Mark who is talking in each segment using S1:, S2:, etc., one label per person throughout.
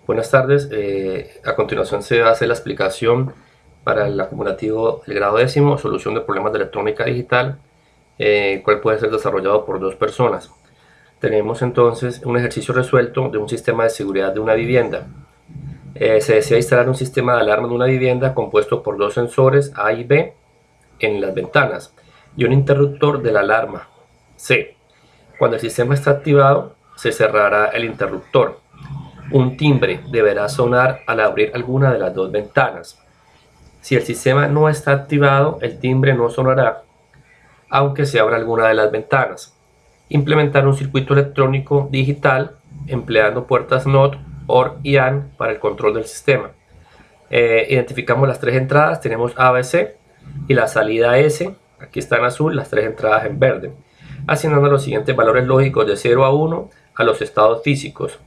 S1: Buenas tardes, a continuación se hace la explicación para el acumulativo del grado décimo, solución de problemas de electrónica digital, cual puede ser desarrollado por dos personas. Tenemos entonces un ejercicio resuelto de un sistema de seguridad de una vivienda. Se desea instalar un sistema de alarma en una vivienda compuesto por dos sensores A y B en las ventanas y un interruptor de la alarma C. Cuando el sistema está activado, se cerrará el interruptor. Un timbre deberá sonar al abrir alguna de las dos ventanas. Si el sistema no está activado, el timbre no sonará, aunque se abra alguna de las ventanas. Implementar un circuito electrónico digital empleando puertas NOT, OR y AND para el control del sistema. Identificamos las tres entradas, tenemos ABC y la salida S, aquí está en azul, las tres entradas en verde, asignando los siguientes valores lógicos de 0 a 1 a los estados físicos,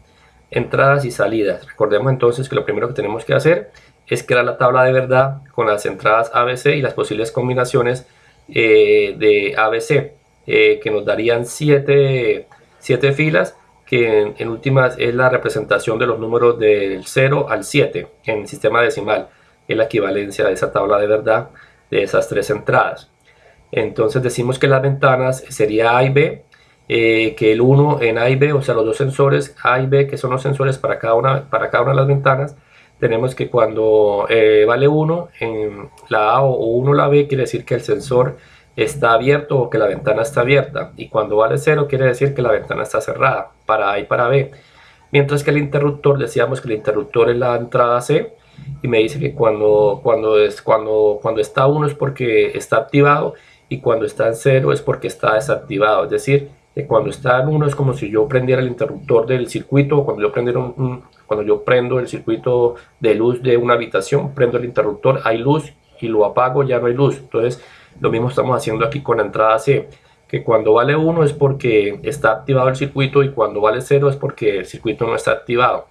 S1: entradas y salidas. Recordemos entonces que lo primero que tenemos que hacer es crear la tabla de verdad con las entradas ABC y las posibles combinaciones de ABC, que nos darían 7 filas, que en últimas es la representación de los números del 0 al 7 en sistema decimal, es la equivalencia de esa tabla de verdad de esas tres entradas. Entonces decimos que las ventanas sería A y B, que el 1 en A y B, o sea los dos sensores A y B, que son los sensores para cada una de las ventanas, tenemos que cuando vale 1 en la A o 1 la B, quiere decir que el sensor está abierto o que la ventana está abierta, y cuando vale 0 quiere decir que la ventana está cerrada para A y para B. Mientras que el interruptor, decíamos que el interruptor es la entrada C, y me dice que cuando está 1 es porque está activado y cuando está en 0 es porque está desactivado. Es decir, que cuando está en 1 es como si yo prendiera el interruptor del circuito, cuando yo prendo el circuito de luz de una habitación, prendo el interruptor, hay luz, y lo apago, ya no hay luz. Entonces lo mismo estamos haciendo aquí con la entrada C, que cuando vale 1 es porque está activado el circuito y cuando vale 0 es porque el circuito no está activado.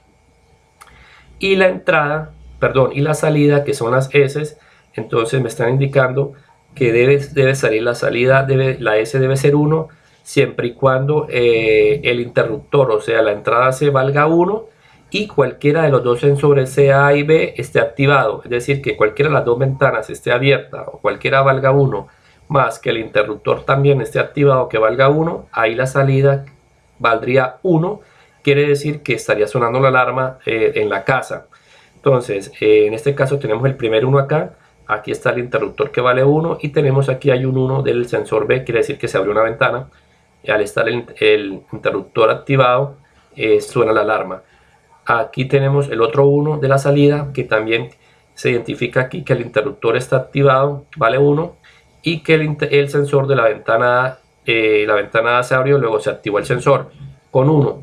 S1: Y la entrada, perdón, y la salida, que son las S, entonces me están indicando que debe salir la salida, la S debe ser 1 siempre y cuando el interruptor, o sea la entrada C, valga 1 y cualquiera de los dos sensores sea A y B esté activado. Es decir, que cualquiera de las dos ventanas esté abierta o cualquiera valga 1, más que el interruptor también esté activado, que valga 1, ahí la salida valdría 1, quiere decir que estaría sonando la alarma en la casa. Entonces en este caso tenemos el primer 1 acá, aquí está el interruptor que vale 1 y tenemos aquí hay un 1 del sensor B, quiere decir que se abrió una ventana, y al estar el interruptor activado suena la alarma. Aquí tenemos el otro 1 de la salida, que también se identifica aquí que el interruptor está activado, vale 1, y que el sensor de la ventana A se abrió, luego se activó el sensor con 1.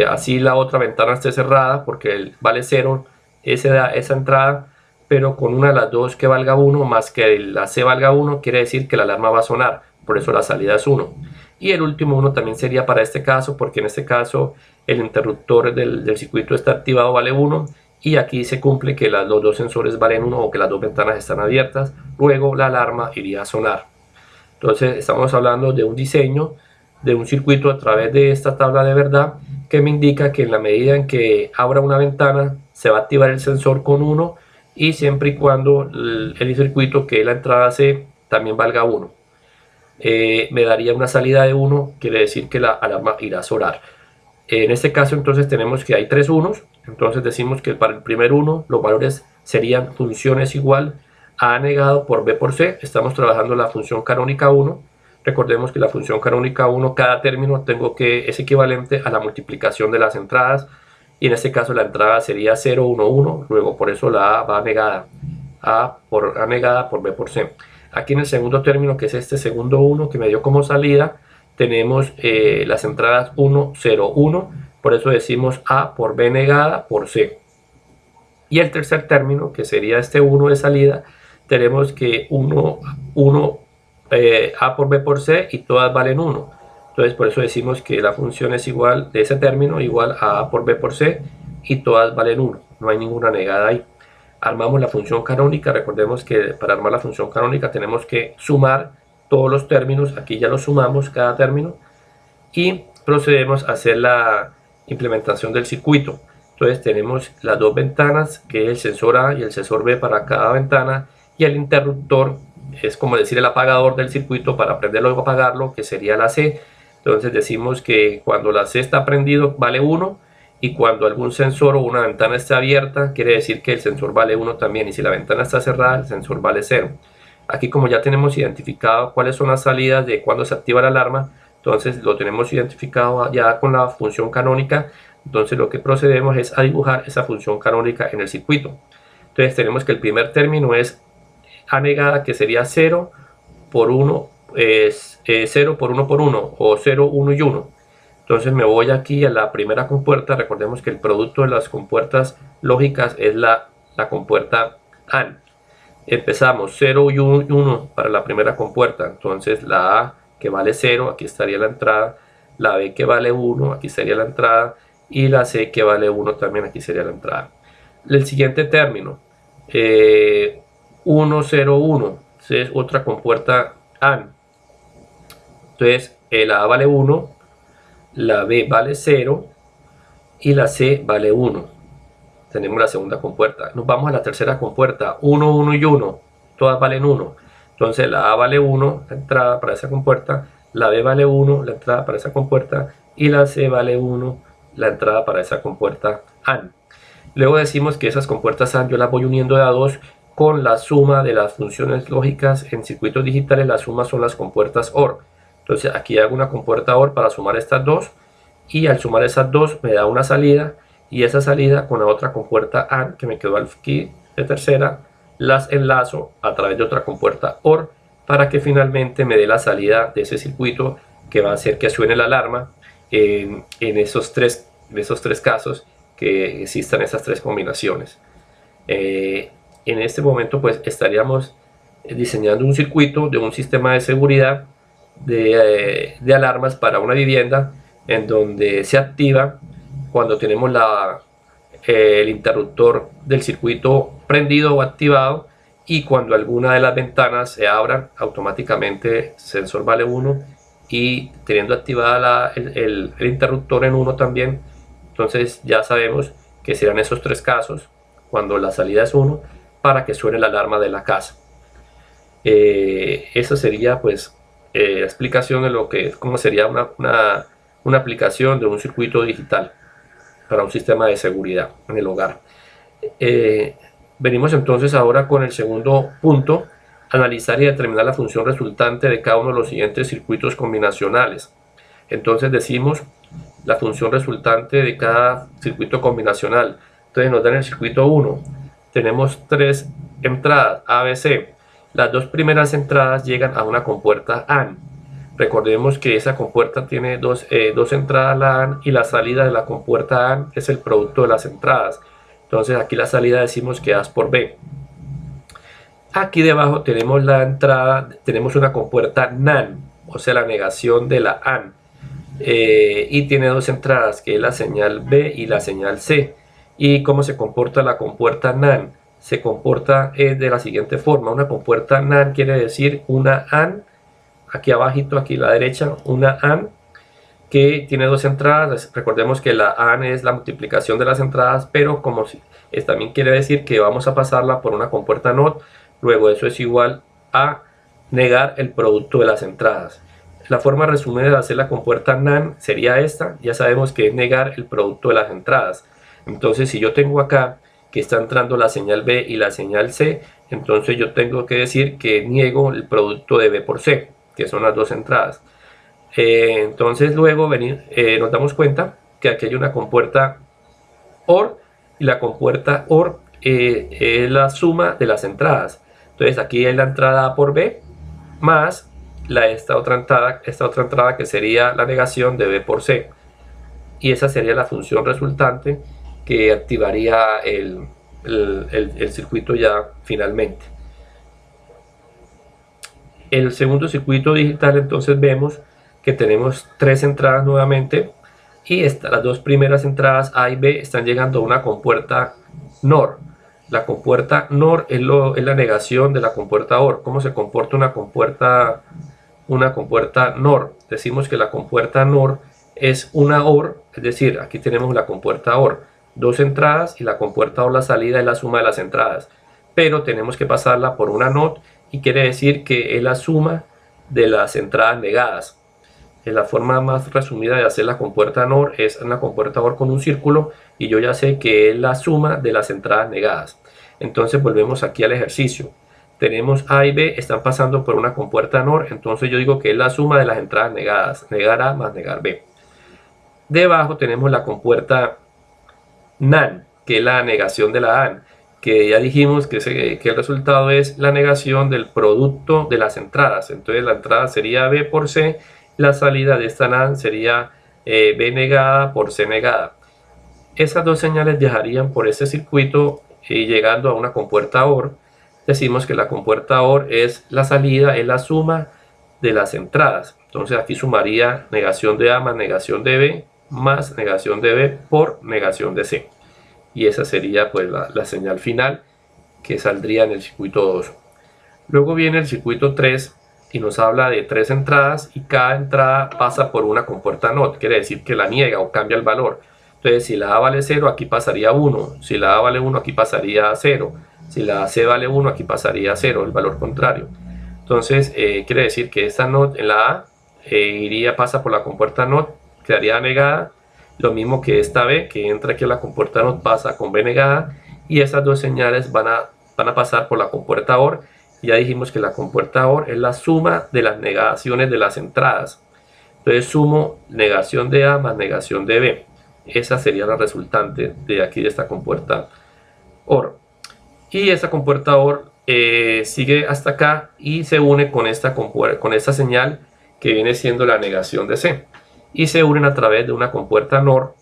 S1: Así la otra ventana esté cerrada porque vale 0 esa entrada, pero con una de las dos que valga 1 más que la C valga 1, quiere decir que la alarma va a sonar, por eso la salida es 1. Y el último 1 también sería para este caso, porque en este caso el interruptor del circuito está activado, vale 1, y aquí se cumple que los dos sensores valen 1 o que las dos ventanas están abiertas, luego la alarma iría a sonar. Entonces estamos hablando de un diseño de un circuito a través de esta tabla de verdad, que me indica que en la medida en que abra una ventana se va a activar el sensor con 1, y siempre y cuando el circuito, que es la entrada C, también valga 1. Me daría una salida de 1, quiere decir que la alarma irá a sonar. En este caso entonces tenemos que hay tres unos, entonces decimos que para el primer 1 los valores serían funciones igual a negado por B por C. Estamos trabajando la función canónica 1. Recordemos que la función canónica 1, cada término es equivalente a la multiplicación de las entradas, y en este caso la entrada sería 0, 1, 1, luego por eso la A va negada, A negada por B por C. Aquí en el segundo término, que es este segundo 1 que me dio como salida, tenemos las entradas 1, 0, 1, por eso decimos A por B negada por C. Y el tercer término, que sería este 1 de salida, tenemos que 1, A por B por C, y todas valen 1. Entonces por eso decimos que la función es igual de ese término, igual a A por B por C, y todas valen 1, no hay ninguna negada ahí. Armamos la función canónica. Recordemos que para armar la función canónica tenemos que sumar todos los términos, aquí ya los sumamos cada término, y procedemos a hacer la implementación del circuito. Entonces tenemos las dos ventanas, que es el sensor A y el sensor B para cada ventana, y el interruptor es como decir el apagador del circuito para prenderlo o apagarlo, que sería la C. Entonces decimos que cuando la C está prendido vale 1, y cuando algún sensor o una ventana está abierta quiere decir que el sensor vale 1 también, y si la ventana está cerrada el sensor vale 0. Aquí, como ya tenemos identificado cuáles son las salidas de cuando se activa la alarma, entonces lo tenemos identificado ya con la función canónica. Entonces lo que procedemos es a dibujar esa función canónica en el circuito. Entonces tenemos que el primer término es A negada, que sería 0 por 1, 0 por 1 por 1, o 0, 1 y 1. Entonces me voy aquí a la primera compuerta. Recordemos que el producto de las compuertas lógicas es la compuerta AND. Empezamos 0 y 1 para la primera compuerta. Entonces la A, que vale 0, aquí estaría la entrada. La B, que vale 1, aquí sería la entrada. Y la C, que vale 1 también, aquí sería la entrada. El siguiente término, 1, 0, 1, es otra compuerta AND. Entonces la A vale 1, la B vale 0 y la C vale 1. Tenemos la segunda compuerta. Nos vamos a la tercera compuerta, 1, 1 y 1, todas valen 1. Entonces la A vale 1, la entrada para esa compuerta, la B vale 1, la entrada para esa compuerta, y la C vale 1, la entrada para esa compuerta AND. Luego decimos que esas compuertas AND yo las voy uniendo de a 2 con la suma de las funciones lógicas. En circuitos digitales la suma son las compuertas OR. Entonces aquí hago una compuerta OR para sumar estas dos, y al sumar esas dos me da una salida, y esa salida con la otra compuerta AND que me quedó aquí de tercera, las enlazo a través de otra compuerta OR para que finalmente me dé la salida de ese circuito, que va a hacer que suene la alarma en esos tres casos que existan esas tres combinaciones. En este momento pues estaríamos diseñando un circuito de un sistema de seguridad de alarmas para una vivienda, en donde se activa cuando tenemos el interruptor del circuito prendido o activado, y cuando alguna de las ventanas se abran automáticamente sensor vale 1, y teniendo activada el interruptor en 1 también. Entonces ya sabemos que serán esos tres casos cuando la salida es 1 para que suene la alarma de la casa. Esa sería pues explicación de cómo sería una aplicación de un circuito digital para un sistema de seguridad en el hogar. Venimos entonces ahora con el segundo punto: analizar y determinar la función resultante de cada uno de los siguientes circuitos combinacionales. Entonces decimos la función resultante de cada circuito combinacional. Entonces nos dan el circuito 1, tenemos tres entradas A, B, C. Las dos primeras entradas llegan a una compuerta AND. Recordemos que esa compuerta tiene dos entradas, la AND, y la salida de la compuerta AND es el producto de las entradas. Entonces aquí la salida decimos que A es por B. Aquí debajo tenemos la entrada, tenemos una compuerta NAND, o sea la negación de la AND, y tiene dos entradas, que es la señal B y la señal C. ¿Y cómo se comporta la compuerta NAND? Se comporta de la siguiente forma. Una compuerta NAND quiere decir una AND, aquí abajito, aquí a la derecha, una AND que tiene dos entradas. Recordemos que la AND es la multiplicación de las entradas, pero como también quiere decir que vamos a pasarla por una compuerta NOT. Luego eso es igual a negar el producto de las entradas. La forma resumida de hacer la compuerta NAND sería esta. Ya sabemos que es negar el producto de las entradas. Entonces si yo tengo acá que está entrando la señal B y la señal C, entonces yo tengo que decir que niego el producto de B por C, que son las dos entradas. Entonces luego nos damos cuenta que aquí hay una compuerta OR, y la compuerta OR es la suma de las entradas. Entonces aquí hay la entrada A por B más esta otra entrada que sería la negación de B por C, y esa sería la función resultante que activaría el circuito ya finalmente. El segundo circuito digital, entonces vemos que tenemos tres entradas nuevamente, y las dos primeras entradas A y B están llegando a una compuerta NOR. La compuerta NOR es la negación de la compuerta OR. ¿Cómo se comporta una compuerta NOR? Decimos que la compuerta NOR es una OR, es decir, aquí tenemos la compuerta OR. dos entradas y la compuerta o la salida es la suma de las entradas, pero tenemos que pasarla por una NOT y quiere decir que es la suma de las entradas negadas. La forma más resumida de hacer la compuerta NOR es una compuerta OR con un círculo y yo ya sé que es la suma de las entradas negadas. Entonces volvemos aquí al ejercicio. Tenemos A y B, están pasando por una compuerta NOR, entonces yo digo que es la suma de las entradas negadas, negar A más negar B. Debajo tenemos la compuerta NAND, que es la negación de la AND, que ya dijimos que el resultado es la negación del producto de las entradas. Entonces la entrada sería B por C, la salida de esta NAND sería B negada por C negada. Esas dos señales viajarían por ese circuito y llegando a una compuerta OR. Decimos que la compuerta OR es la salida, es la suma de las entradas. Entonces aquí sumaría negación de A más negación de B más negación de B por negación de C. Y esa sería pues la señal final que saldría en el circuito 2. Luego viene el circuito 3 y nos habla de 3 entradas y cada entrada pasa por una compuerta NOT, quiere decir que la niega o cambia el valor. Entonces si la A vale 0 aquí pasaría 1, si la A vale 1 aquí pasaría 0, si la C vale 1 aquí pasaría 0, el valor contrario. Entonces quiere decir que esta NOT en la A pasa por la compuerta NOT, quedaría negada, lo mismo que esta B que entra aquí a la compuerta NOT pasa con B negada, y esas dos señales van a pasar por la compuerta OR. Ya dijimos que la compuerta OR es la suma de las negaciones de las entradas. Entonces sumo negación de A más negación de B. Esa sería la resultante de aquí de esta compuerta OR. Y esta compuerta OR sigue hasta acá y se une con esta señal que viene siendo la negación de C. Y se unen a través de una compuerta NOR.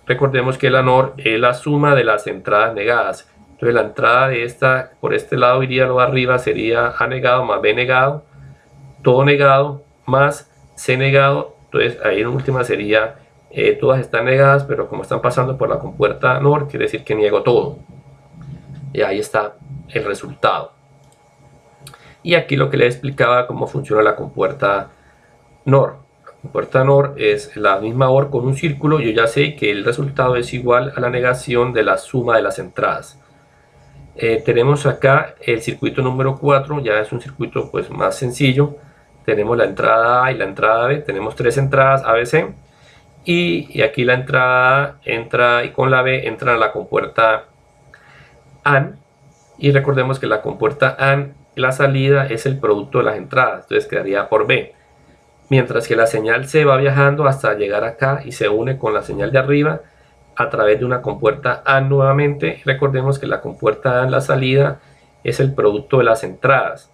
S1: Recordemos que la NOR es la suma de las entradas negadas. Entonces la entrada de esta, por este lado iría lo de arriba, sería A negado más B negado, todo negado, más C negado. Entonces ahí en última sería, todas están negadas, pero como están pasando por la compuerta NOR, quiere decir que niego todo. Y ahí está el resultado. Y aquí lo que les explicaba cómo funciona la compuerta NOR. La compuerta NOR es la misma OR con un círculo. Yo ya sé que el resultado es igual a la negación de la suma de las entradas. Tenemos acá el circuito número 4, ya es un circuito pues más sencillo. Tenemos la entrada A y la entrada B, tenemos 3 entradas ABC y aquí la entrada A entra y con la B entra a la compuerta AND, y recordemos que la compuerta AND, la salida es el producto de las entradas, entonces quedaría por B, mientras que la señal C va viajando hasta llegar acá y se une con la señal de arriba a través de una compuerta AND nuevamente. Recordemos que la compuerta AND, la salida, es el producto de las entradas.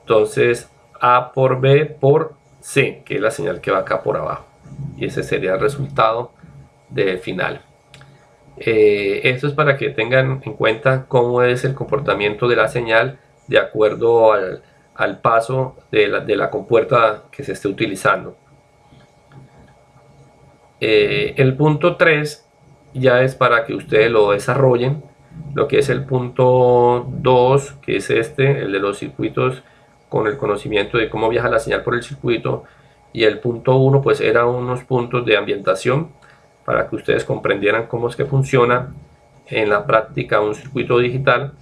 S1: Entonces A por B por C, que es la señal que va acá por abajo. Y ese sería el resultado del final. Esto es para que tengan en cuenta cómo es el comportamiento de la señal de acuerdo al paso de la compuerta que se esté utilizando. El punto 3 ya es para que ustedes lo desarrollen, lo que es el punto 2, que es el de los circuitos con el conocimiento de cómo viaja la señal por el circuito, y el punto 1 pues eran unos puntos de ambientación para que ustedes comprendieran cómo es que funciona en la práctica un circuito digital.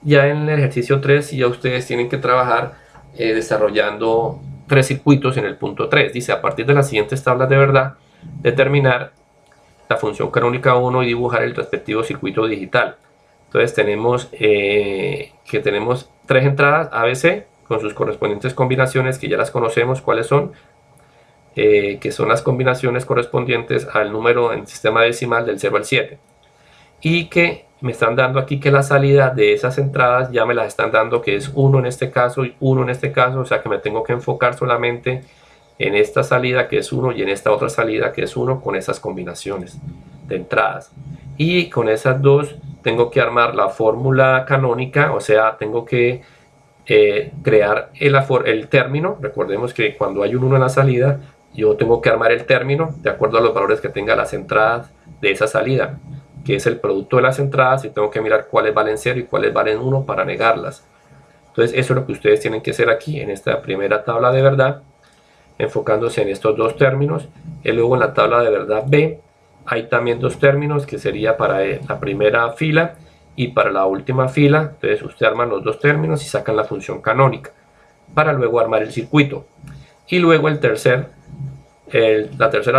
S1: Ya en el ejercicio 3 ya ustedes tienen que trabajar desarrollando 3 circuitos en el punto 3. Dice, a partir de las siguientes tablas de verdad, determinar la función canónica 1 y dibujar el respectivo circuito digital. Entonces tenemos que tenemos 3 entradas ABC con sus correspondientes combinaciones, que ya las conocemos cuáles son, que son las combinaciones correspondientes al número en sistema decimal del 0 al 7, y que me están dando aquí que la salida de esas entradas ya me las están dando que es 1 en este caso y 1 en este caso, o sea que me tengo que enfocar solamente en esta salida que es 1 y en esta otra salida que es 1 con esas combinaciones de entradas, y con esas dos tengo que armar la fórmula canónica, o sea tengo que crear el término. Recordemos que cuando hay un 1 en la salida yo tengo que armar el término de acuerdo a los valores que tenga las entradas de esa salida, que es el producto de las entradas, y tengo que mirar cuáles valen 0 y cuáles valen 1 para negarlas. Entonces eso es lo que ustedes tienen que hacer aquí en esta primera tabla de verdad, enfocándose en estos dos términos. Y luego en la tabla de verdad B hay también dos términos que sería para la primera fila y para la última fila. Entonces usted arma los dos términos y sacan la función canónica para luego armar el circuito. Y luego la tercera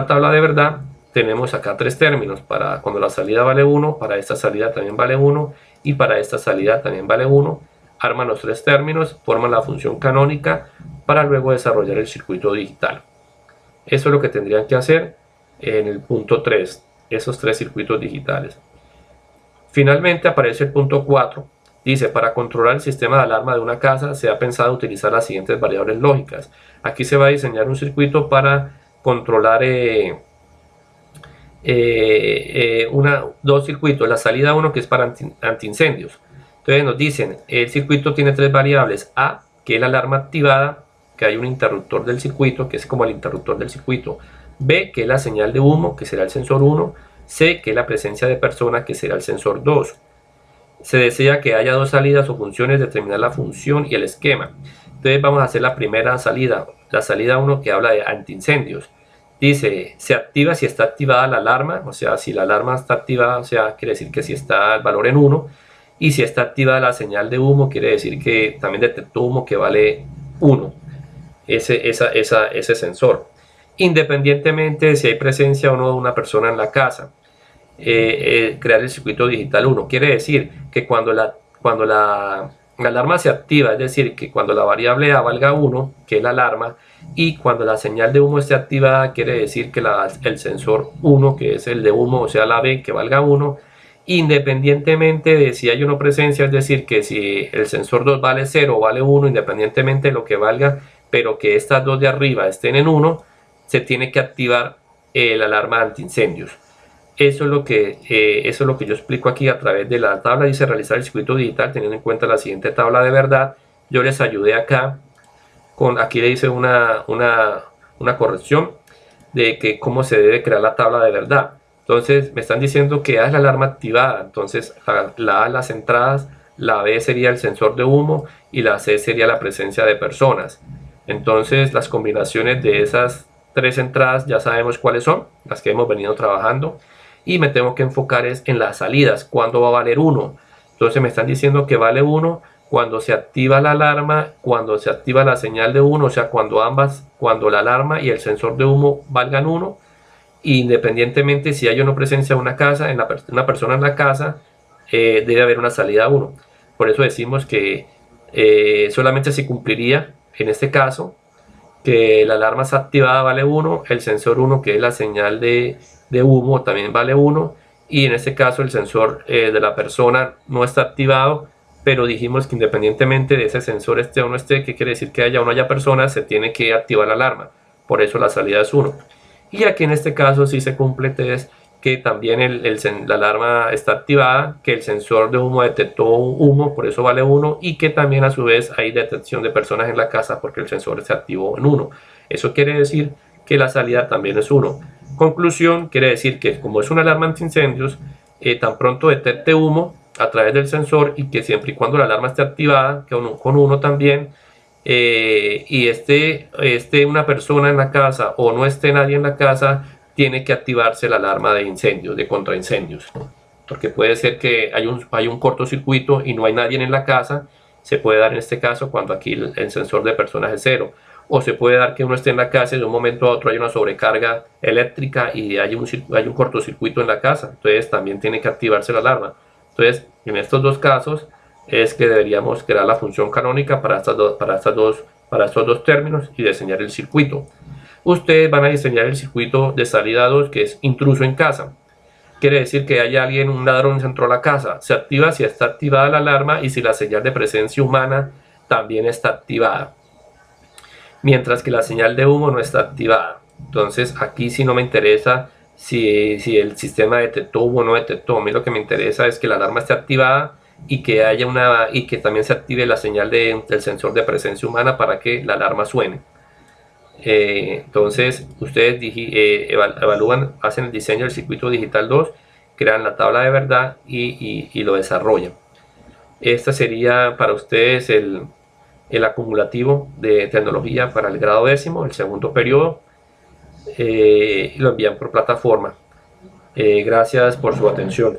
S1: tabla de verdad, tenemos acá tres términos: para cuando la salida vale 1, para esta salida también vale 1 y para esta salida también vale 1. Arman los tres términos, forman la función canónica para luego desarrollar el circuito digital. Eso es lo que tendrían que hacer en el punto 3, esos tres circuitos digitales. Finalmente aparece el punto 4. Dice: para controlar el sistema de alarma de una casa se ha pensado utilizar las siguientes variables lógicas. Aquí se va a diseñar un circuito para controlar dos circuitos. La salida 1, que es para antiincendios. Entonces nos dicen, el circuito tiene tres variables: A, que es la alarma activada, que hay un interruptor del circuito, que es como el interruptor del circuito; B, que es la señal de humo, que será el sensor 1; C, que es la presencia de persona, que será el sensor 2. Se desea que haya dos salidas o funciones, determinar la función y el esquema. Entonces vamos a hacer la primera salida, la salida 1, que habla de antiincendios. Dice: se activa si está activada la alarma, o sea, si la alarma está activada, o sea, quiere decir que si está el valor en 1, y si está activada la señal de humo, quiere decir que también detectó humo, que vale 1, ese sensor, independientemente de si hay presencia o no de una persona en la casa. Crear el circuito digital 1 quiere decir que cuando la alarma se activa, es decir, que cuando la variable A valga 1, que es la alarma, y cuando la señal de humo esté activada, quiere decir que el sensor 1, que es el de humo, o sea la B, que valga 1, independientemente de si hay una presencia, es decir, que si el sensor 2 vale 0 o vale 1, independientemente de lo que valga, pero que estas dos de arriba estén en 1, se tiene que activar la alarma antiincendios. Eso es lo que yo explico aquí a través de la tabla. Dice: realizar el circuito digital teniendo en cuenta la siguiente tabla de verdad. Yo les ayudé acá, aquí le hice una corrección de que cómo se debe crear la tabla de verdad. Entonces me están diciendo que A es la alarma activada, entonces la A las entradas, la B sería el sensor de humo y la C sería la presencia de personas. Entonces las combinaciones de esas tres entradas ya sabemos cuáles son, las que hemos venido trabajando, y me tengo que enfocar en las salidas. ¿Cuándo va a valer 1? Entonces me están diciendo que vale 1 cuando se activa la alarma, cuando se activa la señal de 1, o sea, cuando la alarma y el sensor de humo valgan 1, independientemente si hay o no presencia de una persona en la casa, debe haber una salida 1. Por eso decimos que solamente se cumpliría en este caso que la alarma está activada, vale 1, el sensor 1, que es la señal de humo, también vale 1, y en este caso el sensor de la persona no está activado, pero dijimos que independientemente de ese sensor esté o no esté, que quiere decir que haya o no haya personas, se tiene que activar la alarma, por eso la salida es 1. Y aquí en este caso sí se cumple que también la alarma está activada, que el sensor de humo detectó humo, por eso vale 1, y que también a su vez hay detección de personas en la casa porque el sensor se activó en 1. Eso quiere decir que la salida también es 1. Conclusión, quiere decir que como es una alarma antiincendios, tan pronto detecte humo a través del sensor, y que siempre y cuando la alarma esté activada, que con 1 también, y esté una persona en la casa o no esté nadie en la casa, tiene que activarse la alarma de incendios, de contraincendios, porque puede ser que hay un cortocircuito y no hay nadie en la casa. Se puede dar en este caso cuando aquí el sensor de personas es 0, o se puede dar que uno esté en la casa y de un momento a otro hay una sobrecarga eléctrica y hay un cortocircuito en la casa, entonces también tiene que activarse la alarma. Entonces en estos dos casos es que deberíamos crear la función canónica para estos dos términos y diseñar el circuito. Ustedes van a diseñar el circuito de salida 2, que es intruso en casa. Quiere decir que hay alguien, un ladrón entró a la casa. Se activa si está activada la alarma y si la señal de presencia humana también está activada, mientras que la señal de humo no está activada. Entonces aquí sí no me interesa si el sistema detectó humo o no detectó. A mí lo que me interesa es que la alarma esté activada y que también se active la señal del sensor de presencia humana para que la alarma suene. Entonces ustedes evalúan, hacen el diseño del circuito digital 2, crean la tabla de verdad y lo desarrollan. Este sería para ustedes el acumulativo de tecnología para el grado 10º, el segundo periodo. Lo envían por plataforma. Gracias por su atención.